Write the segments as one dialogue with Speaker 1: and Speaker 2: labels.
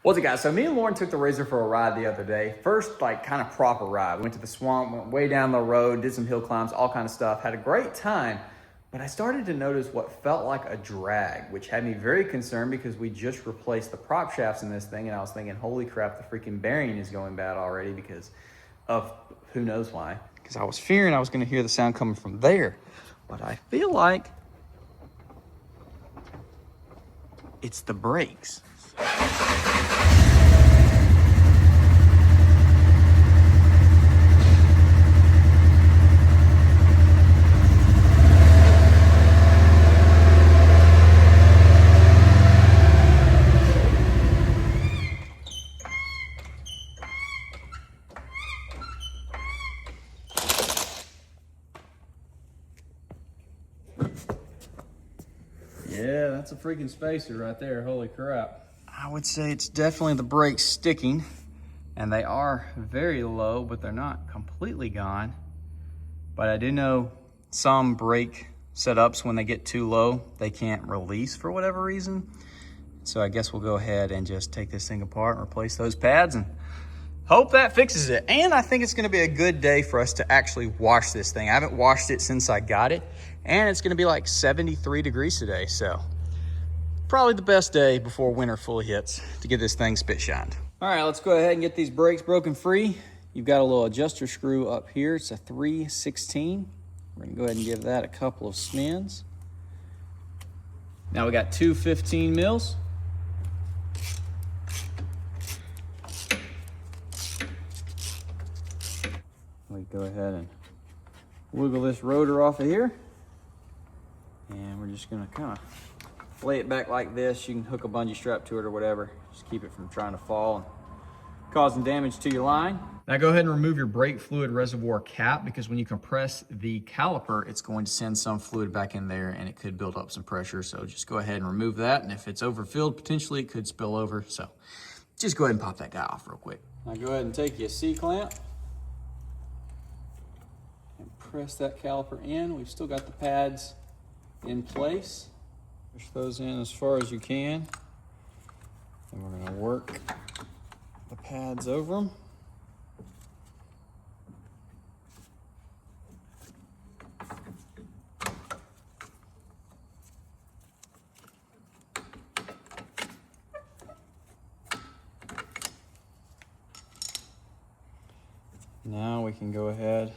Speaker 1: What's it, guys? So me and Lauren took the Razor for a ride the other day. First, like, kind of proper ride. We went to the swamp, went way down the road, did some hill climbs, all kind of stuff. Had a great time, but I started to notice what felt like a drag, which had me very concerned because we just replaced the prop shafts in this thing, and I was thinking, holy crap, the freaking bearing is going bad already because of who knows why. Because I was fearing I was going to hear the sound coming from there, but I feel like it's the brakes.
Speaker 2: Yeah, that's a freaking spacer right there. Holy crap.
Speaker 1: I would say it's definitely the brakes sticking, and they are very low, but they're not completely gone. But I do know some brake setups, when they get too low, they can't release for whatever reason. So I guess we'll go ahead and just take this thing apart and replace those pads and hope that fixes it. And I think it's gonna be a good day for us to actually wash this thing. I haven't washed it since I got it, and it's gonna be like 73 degrees today. So probably the best day before winter fully hits to get this thing spit shined. All right, let's go ahead and get these brakes broken free. You've got a little adjuster screw up here. It's a 3/16. We're gonna go ahead and give that a couple of spins. Now we got two 15 mils. We go ahead and wiggle this rotor off of here. And we're just gonna kind of lay it back like this. You can hook a bungee strap to it or whatever. Just keep it from trying to fall and causing damage to your line. Now go ahead and remove your brake fluid reservoir cap, because when you compress the caliper, it's going to send some fluid back in there and it could build up some pressure. So just go ahead and remove that. And if it's overfilled, potentially it could spill over. So just go ahead and pop that guy off real quick. Now go ahead and take your C-clamp and press that caliper in. We've still got the pads in place. Push those in as far as you can. And we're gonna work the pads over them. Now we can go ahead,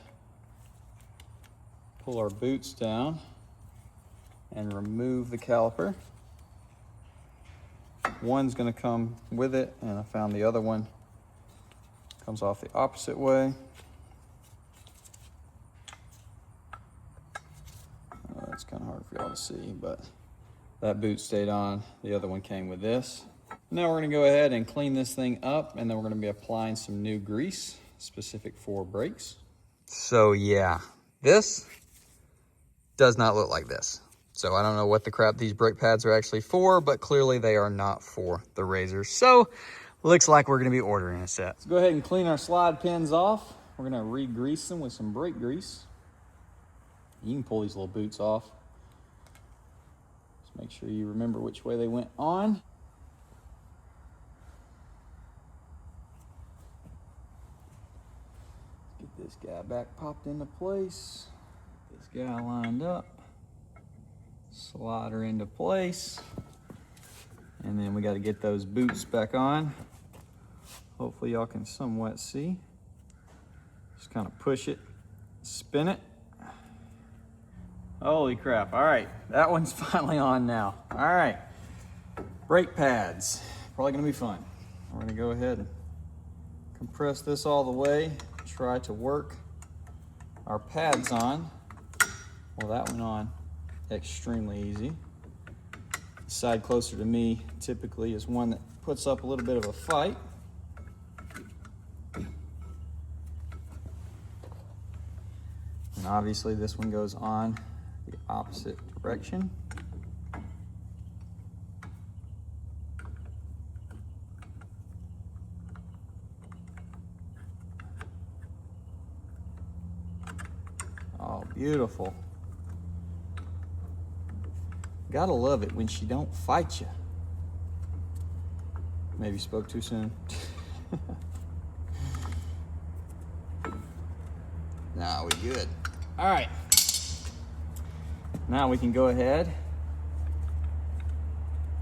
Speaker 1: pull our boots down and remove the caliper. One's gonna come with it, and I found the other one comes off the opposite way. It's kind of hard for y'all to see, but that boot stayed on. The other one came with this. Now we're gonna go ahead and clean this thing up, and then we're gonna be applying some new grease specific for brakes. So yeah, this does not look like this. So I don't know what the crap these brake pads are actually for, but clearly they are not for the Razor. So looks like we're gonna be ordering a set. Let's go ahead and clean our slide pins off. We're gonna re-grease them with some brake grease. You can pull these little boots off. Just make sure you remember which way they went on. Get this guy back popped into place. Get this guy lined up. Slide her into place. And then we got to get those boots back on. Hopefully y'all can somewhat see. Just kind of push it, spin it. Holy crap. All right, that one's finally on now. All right, brake pads. Probably gonna be fun. We're gonna go ahead and compress this all the way. Try to work our pads on. Well, that went on extremely easy. The side closer to me typically is one that puts up a little bit of a fight. And obviously this one goes on the opposite direction. Oh, beautiful. Gotta love it when she don't fight you. Maybe spoke too soon. Nah, we good. All right. Now we can go ahead,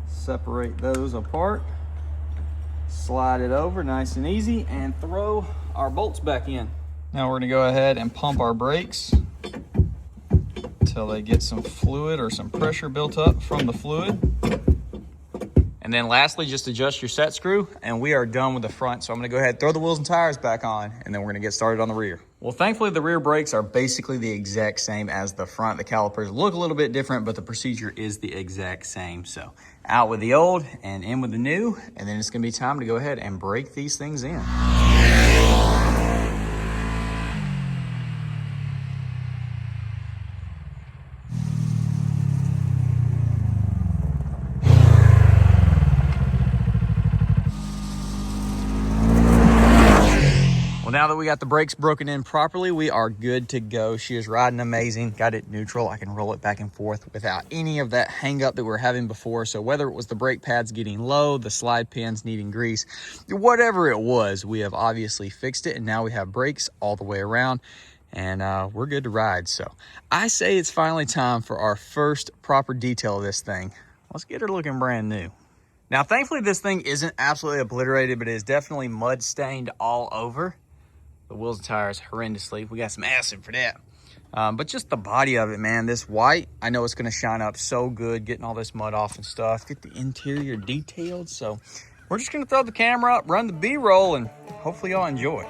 Speaker 1: separate those apart, slide it over nice and easy, and throw our bolts back in. Now we're gonna go ahead and pump our brakes until they get some fluid or some pressure built up from the fluid. And then lastly, just adjust your set screw, and we are done with the front. So I'm gonna go ahead, throw the wheels and tires back on, and then we're gonna get started on the rear. Well, thankfully the rear brakes are basically the exact same as the front. The calipers look a little bit different, but the procedure is the exact same. So out with the old and in with the new, and then it's gonna be time to go ahead and break these things in. Well, now that we got the brakes broken in properly, we are good to go. She is riding amazing. Got it neutral. I can roll it back and forth without any of that hang up that we were having before. So whether it was the brake pads getting low, the slide pins needing grease, whatever it was, we have obviously fixed it. And now we have brakes all the way around, and we're good to ride. So I say it's finally time for our first proper detail of this thing. Let's get her looking brand new. Now, thankfully this thing isn't absolutely obliterated, but it is definitely mud stained all over. The wheels and tires horrendously. We got some acid for that. But just the body of it, man. This white, I know it's gonna shine up so good, getting all this mud off and stuff. Get the interior detailed. So we're just gonna throw the camera up, run the B-roll, and hopefully y'all enjoy.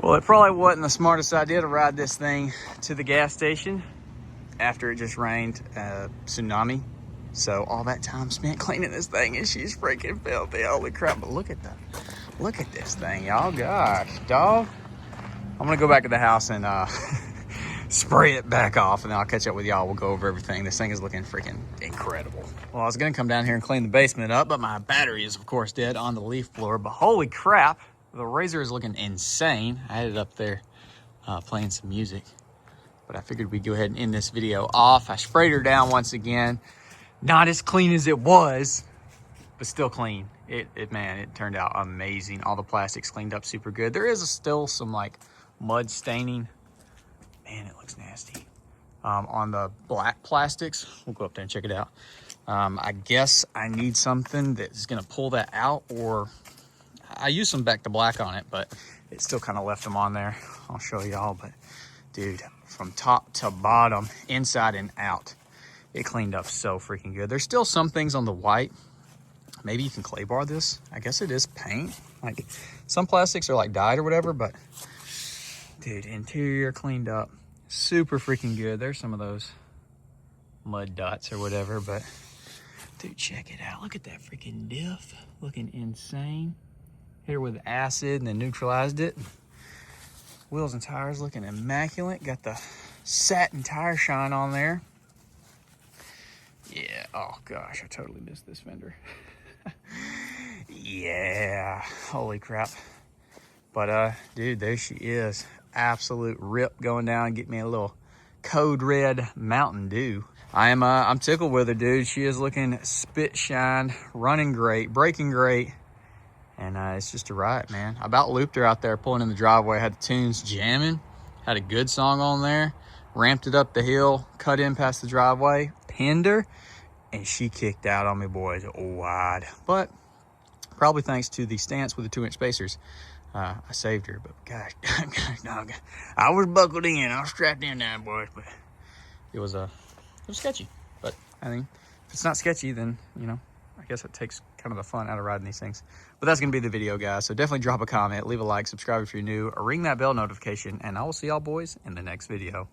Speaker 1: Well, it probably wasn't the smartest idea to ride this thing to the gas station after it just rained tsunami. So all that time spent cleaning this thing, and she's freaking filthy. Holy crap. But look at this thing, y'all. Gosh, dog. I'm gonna go back to the house and spray it back off, and then I'll catch up with y'all. We'll go over everything. This thing is looking freaking incredible. Well, I was gonna come down here and clean the basement up, but my battery is of course dead on the leaf blower. But holy crap, the razor is looking insane. I had it up there playing some music, but I figured we'd go ahead and end this video off. I sprayed her down once again. Not as clean as it was, but still clean. Man, it turned out amazing. All the plastics cleaned up super good. There is still some like mud staining. Man, it looks nasty. On the black plastics, we'll go up there and check it out. I guess I need something that's gonna pull that out, or I used some back to black on it, but it still kind of left them on there. I'll show y'all, but dude, from top to bottom, inside and out, it cleaned up so freaking good. There's still some things on the white. Maybe you can clay bar this. I guess it is paint. Like some plastics are like dyed or whatever, but dude, interior cleaned up super freaking good. There's some of those mud dots or whatever, but dude, check it out. Look at that freaking diff. Looking insane. Hit her with acid and then neutralized it. Wheels and tires looking immaculate. Got the satin tire shine on there. Yeah, oh gosh, I totally missed this fender. Yeah, holy crap. But dude, there she is. Absolute rip going down. Get me a little Code Red Mountain Dew. I'm tickled with her, dude. She is looking spit shine, running great, braking great. And it's just a riot, man. I about looped her out there pulling in the driveway. Had the tunes jamming. Had a good song on there. Ramped it up the hill, cut in past the driveway, pinned her, and she kicked out on me, boys, wide. But probably thanks to the stance with the 2-inch spacers, I saved her. But gosh, dog, I was buckled in. I was strapped in now, boys. But it was sketchy. But I mean, if it's not sketchy, then you know, I guess it takes kind of the fun out of riding these things. But that's gonna be the video, guys. So definitely drop a comment, leave a like, subscribe if you're new, or ring that bell notification, and I will see y'all boys in the next video.